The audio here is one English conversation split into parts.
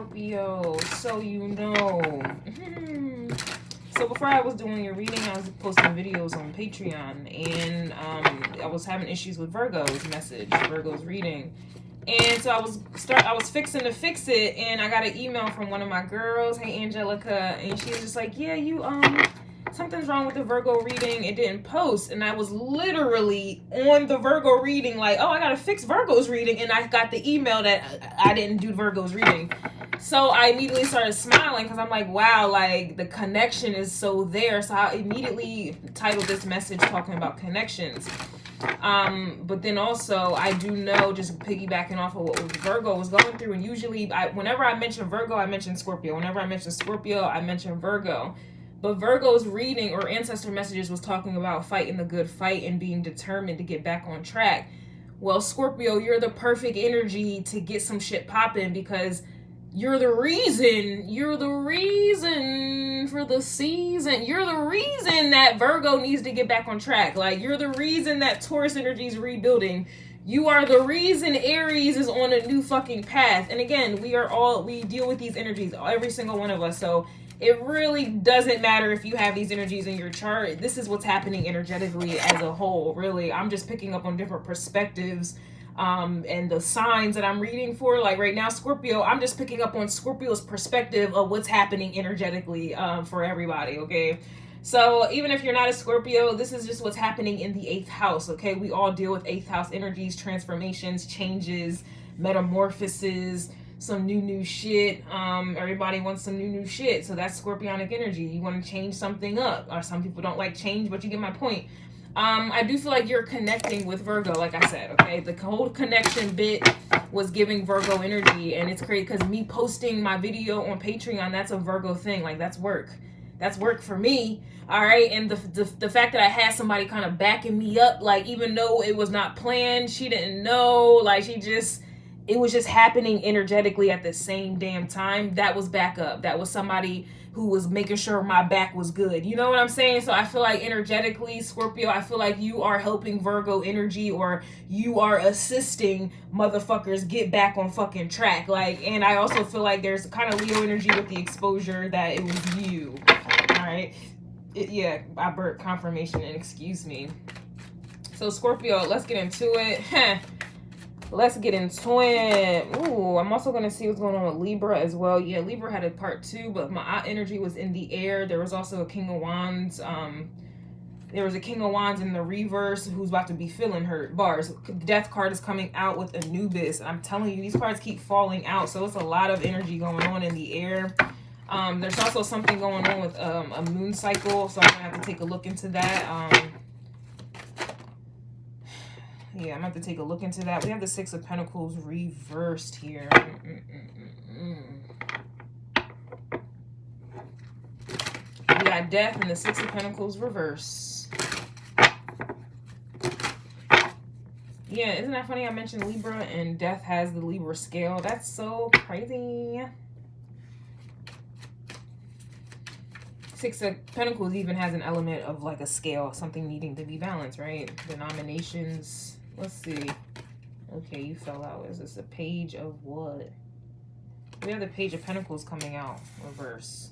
Scorpio, so you know. So before I was doing your reading, I was posting videos on Patreon, and I was having issues with Virgo's message, Virgo's reading. And so I was fixing to fix it, and I got an email from one of my girls, hey Angelica, and she was just like, yeah, you something's wrong with the Virgo reading, it didn't post. And I was literally on the Virgo reading like, oh, I gotta fix Virgo's reading, and I got the email that I didn't do Virgo's reading. So I immediately started smiling because I'm like, wow, like the connection is so there. So I immediately titled this message talking about connections. But then also I do know, just piggybacking off of what Virgo was going through, and usually whenever I mention Virgo, I mention Scorpio. Whenever I mention Scorpio, I mention Virgo. But Virgo's reading or ancestor messages was talking about fighting the good fight and being determined to get back on track. Well, Scorpio, you're the perfect energy to get some shit popping, because you're the reason for the season. You're the reason that Virgo needs to get back on track. Like, you're the reason that Taurus energy is rebuilding. You are the reason Aries is on a new fucking path. And again, we deal with these energies, every single one of us. So it really doesn't matter if you have these energies in your chart. This is what's happening energetically as a whole, really. I'm just picking up on different perspectives and the signs that I'm reading for. Like right now, Scorpio, I'm just picking up on Scorpio's perspective of what's happening energetically for everybody, okay? So even if you're not a Scorpio, this is just what's happening in the 8th house, okay? We all deal with 8th house energies, transformations, changes, metamorphoses, some new shit. Everybody wants some new shit. So that's Scorpionic energy. You want to change something up. Or some people don't like change, but you get my point. I do feel like you're connecting with Virgo, like I said, okay? The whole connection bit was giving Virgo energy, and it's crazy because me posting my video on Patreon, that's a Virgo thing. Like, that's work. That's work for me, all right? And the fact that I had somebody kind of backing me up, like, even though it was not planned, she didn't know, like, it was just happening energetically at the same damn time. That was backup. That was somebody who was making sure my back was good. You know what I'm saying? So I feel like energetically, Scorpio, I feel like you are helping Virgo energy, or you are assisting motherfuckers get back on fucking track. Like, and I also feel like there's kind of Leo energy with the exposure that it was you. All right. Yeah, I burped confirmation, and excuse me. So Scorpio, let's get into it. Let's get into it. Ooh, I'm also going to see what's going on with Libra as well. Yeah, Libra had a part 2, but my energy was in the air. There was also a King of Wands. There was a King of Wands in the reverse who's about to be feeling hurt. Bars. Death card is coming out with Anubis. I'm telling you, these cards keep falling out. So it's a lot of energy going on in the air. There's also something going on with a moon cycle. So I'm going to have to take a look into that. Yeah, I'm going to have to take a look into that. We have the 6 of Pentacles reversed here. We got Death and the 6 of Pentacles reverse. Yeah, isn't that funny? I mentioned Libra and Death has the Libra scale. That's so crazy. 6 of Pentacles even has an element of like a scale, something needing to be balanced, right? Denominations. Let's see. Okay, you fell out. Is this a page of what? We have the Page of Pentacles coming out reverse.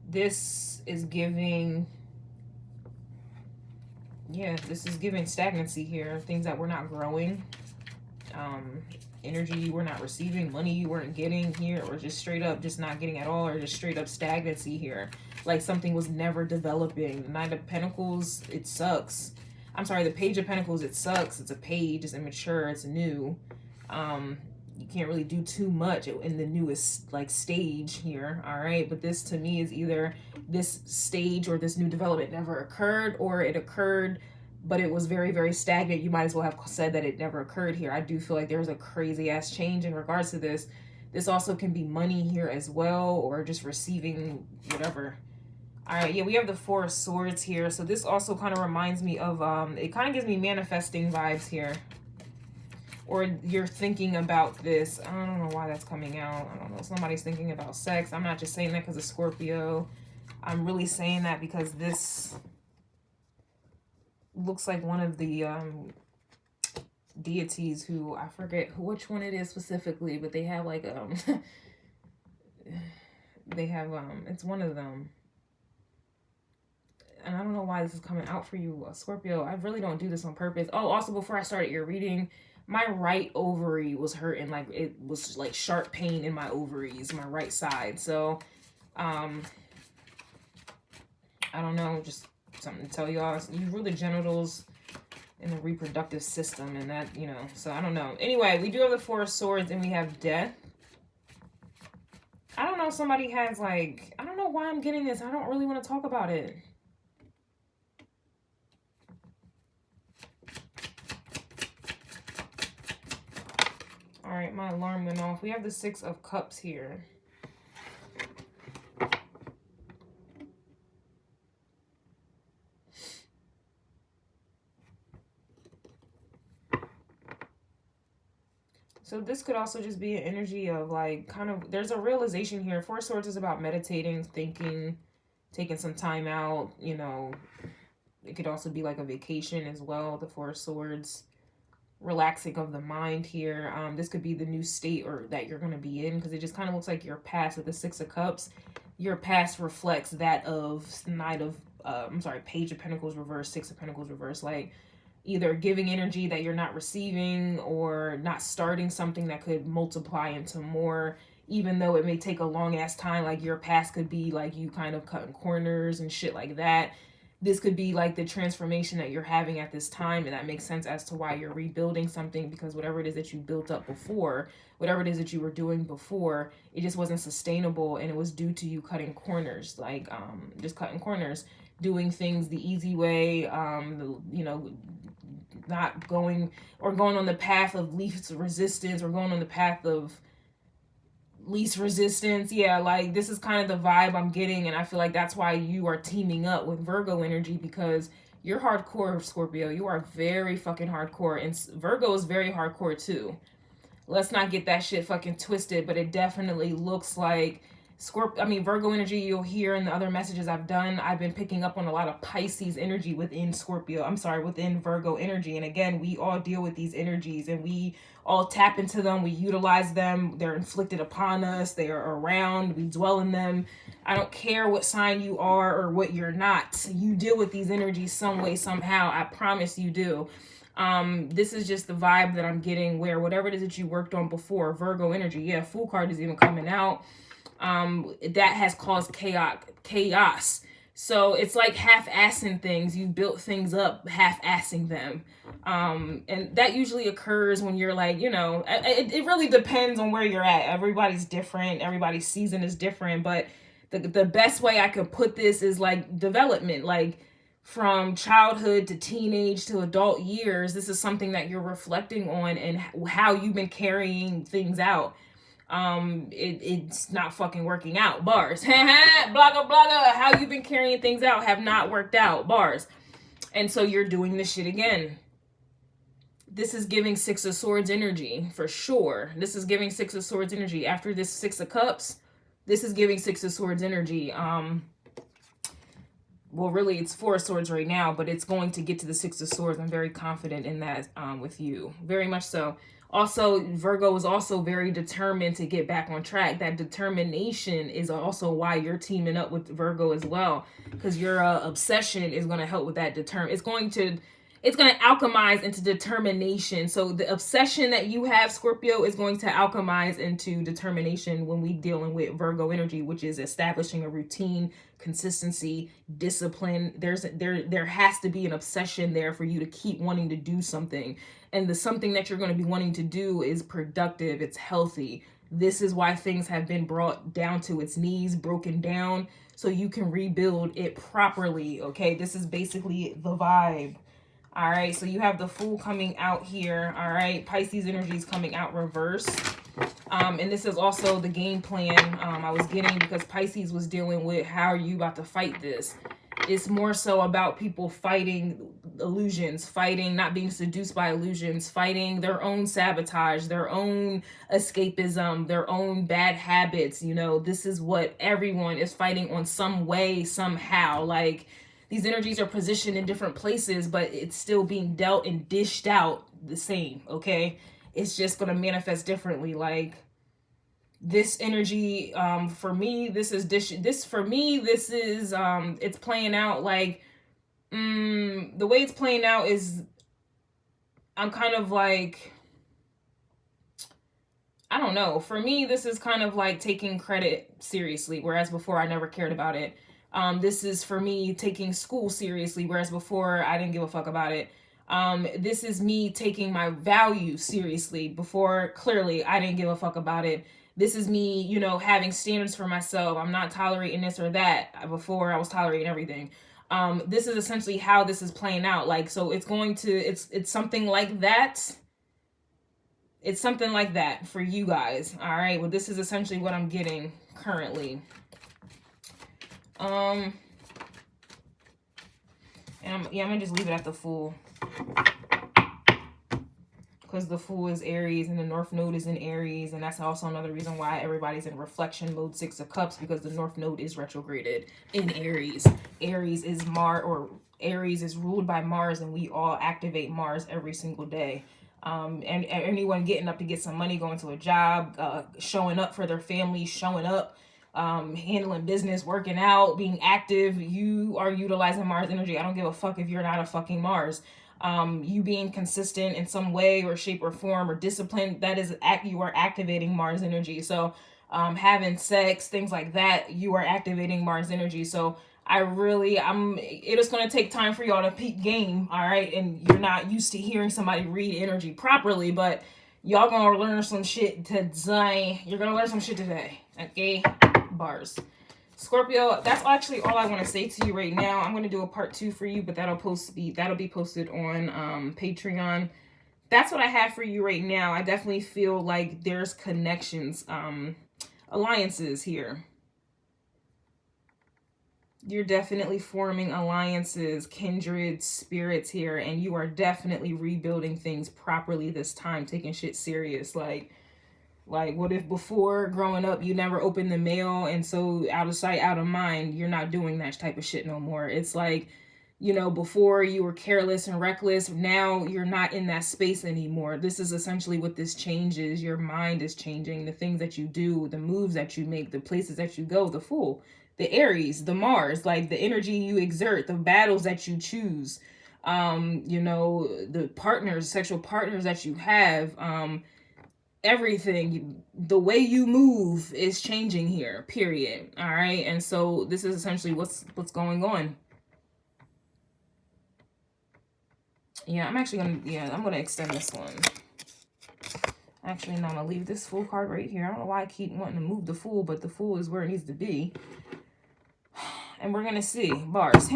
This is giving, yeah, this is giving stagnancy here. Things that we're not growing. Energy you were not receiving, money you weren't getting here, or just straight up just not getting at all, or just straight up stagnancy here. Like something was never developing. The Knight of Pentacles, it sucks. I'm sorry, the Page of Pentacles, it sucks. It's a page, it's immature, it's new. You can't really do too much in the newest like stage here, all right? But this to me is either this stage or this new development never occurred, or it occurred, but it was very, very stagnant. You might as well have said that it never occurred here. I do feel like there's a crazy ass change in regards to this. This also can be money here as well, or just receiving whatever. All right, yeah, we have the 4 of Swords here. So this also kind of reminds me of, it kind of gives me manifesting vibes here. Or you're thinking about this. I don't know why that's coming out. I don't know. Somebody's thinking about sex. I'm not just saying that because of Scorpio. I'm really saying that because this looks like one of the deities who, I forget which one it is specifically, but they have like they have it's one of them, and I don't know why this is coming out for you, Scorpio. I really don't do this on purpose. Oh, also, before I started your reading, my right ovary was hurting. Like, it was like sharp pain in my ovaries, my right side. So I don't know, just something to tell y'all. You rule the genitals in the reproductive system, and that, you know, so I don't know. Anyway, we do have the Four of Swords, and we have death. I don't know, somebody has, like, I don't know why I'm getting this. I don't really want to talk about it. All right, my alarm went off. We have the Six of Cups here. So this could also just be an energy of, like, kind of, there's a realization here. Four of Swords is about meditating, thinking, taking some time out, you know. It could also be like a vacation as well, the Four of Swords. Relaxing of the mind here. This could be the new state or that you're going to be in, because it just kind of looks like your past with the Six of Cups. Your past reflects that of Page of Pentacles reverse, Six of Pentacles reverse, like either giving energy that you're not receiving or not starting something that could multiply into more, even though it may take a long ass time. Like your past could be like you kind of cutting corners and shit like that. This could be like the transformation that you're having at this time, and that makes sense as to why you're rebuilding something, because whatever it is that you built up before, whatever it is that you were doing before, it just wasn't sustainable, and it was due to you cutting corners, like just cutting corners, doing things the easy way, you know, not going on the path of least resistance, or going on the path of least resistance. Yeah, like this is kind of the vibe I'm getting, and I feel like that's why you are teaming up with Virgo energy, because you're hardcore, Scorpio. You are very fucking hardcore, and Virgo is very hardcore too. Let's not get that shit fucking twisted, but it definitely looks like Virgo energy. You'll hear in the other messages I've done, I've been picking up on a lot of Pisces energy within within Virgo energy. And again, we all deal with these energies, and we all tap into them. We utilize them. They're inflicted upon us. They are around. We dwell in them. I don't care what sign you are or what you're not. You deal with these energies some way, somehow. I promise you do. This is just the vibe that I'm getting, where whatever it is that you worked on before, Virgo energy, yeah, Fool card is even coming out. That has caused chaos. So it's like half-assing things. You built things up, half-assing them. And that usually occurs when you're like, you know, it really depends on where you're at. Everybody's different. Everybody's season is different. But the best way I could put this is like development, like from childhood to teenage to adult years. This is something that you're reflecting on, and how you've been carrying things out. It's not fucking working out, bars. Blogger, how you've been carrying things out have not worked out, bars. And so you're doing this shit again. This is giving Six of Swords energy, for sure. This is giving Six of Swords energy. After this Six of Cups, this is giving Six of Swords energy. Well, really, it's Four of Swords right now, but it's going to get to the Six of Swords. I'm very confident in that with you. Very much so. Also, Virgo is also very determined to get back on track. That determination is also why you're teaming up with Virgo as well, because your obsession is going to help with that It's going to alchemize into determination. So the obsession that you have, Scorpio, is going to alchemize into determination when we dealing with Virgo energy, which is establishing a routine, consistency, discipline. There has to be an obsession there for you to keep wanting to do something. And the something that you're going to be wanting to do is productive. It's healthy. This is why things have been brought down to its knees, broken down, so you can rebuild it properly. Okay, this is basically the vibe. All right, so you have the Fool coming out here. All right, Pisces energy is coming out reverse. And this is also the game plan I was getting, because Pisces was dealing with how are you about to fight this. It's more so about people fighting illusions, fighting not being seduced by illusions, fighting their own sabotage, their own escapism, their own bad habits. You know, this is what everyone is fighting on some way, somehow. Like, these energies are positioned in different places, but it's still being dealt and dished out the same, okay? It's just going to manifest differently. Like, this energy, for me, it's playing out like, the way it's playing out is, I'm kind of like, I don't know. For me, this is kind of like taking credit seriously, whereas before I never cared about it. This is for me taking school seriously, whereas before I didn't give a fuck about it. This is me taking my value seriously. Before, clearly, I didn't give a fuck about it. This is me, you know, having standards for myself. I'm not tolerating this or that. Before, I was tolerating everything. This is essentially how this is playing out. Like, so it's going to, it's something like that. It's something like that for you guys. All right. Well, this is essentially what I'm getting currently. And I'm gonna just leave it at the Fool, because the Fool is Aries and the North Node is in Aries, and that's also another reason why everybody's in reflection mode, 6 of Cups, because the North Node is retrograded in Aries. Aries is Aries is ruled by Mars, and we all activate Mars every single day. And anyone getting up to get some money, going to a job, showing up for their family, showing up, handling business, working out, being active, you are utilizing Mars energy. I don't give a fuck if you're not a fucking Mars. You being consistent in some way or shape or form, or disciplined, that is, you are activating Mars energy. So having sex, things like that, you are activating Mars energy. So it is going to take time for y'all to peak game, all right? And you're not used to hearing somebody read energy properly, but y'all going to learn some shit today. You're going to learn some shit today, okay? Bars. Scorpio, that's actually all I want to say to you right now. I'm going to do a part 2 for you, but that'll be posted on Patreon. That's what I have for you right now. I definitely feel like there's connections, alliances here. You're definitely forming alliances, kindred spirits here, and you are definitely rebuilding things properly this time, taking shit serious. Like what if before, growing up, you never opened the mail, and so out of sight, out of mind, you're not doing that type of shit no more. It's like, you know, before you were careless and reckless, now you're not in that space anymore. This is essentially what this changes. Your mind is changing. The things that you do, the moves that you make, the places that you go, the Fool. The Aries, the Mars, like the energy you exert, the battles that you choose, you know, the partners, sexual partners that you have, everything, the way you move is changing here, period. All right. And so this is essentially what's going on. Yeah, I'm going to extend this one. Actually, no, I'm going to leave this Fool card right here. I don't know why I keep wanting to move the Fool, but the Fool is where it needs to be. And we're going to see. Bars.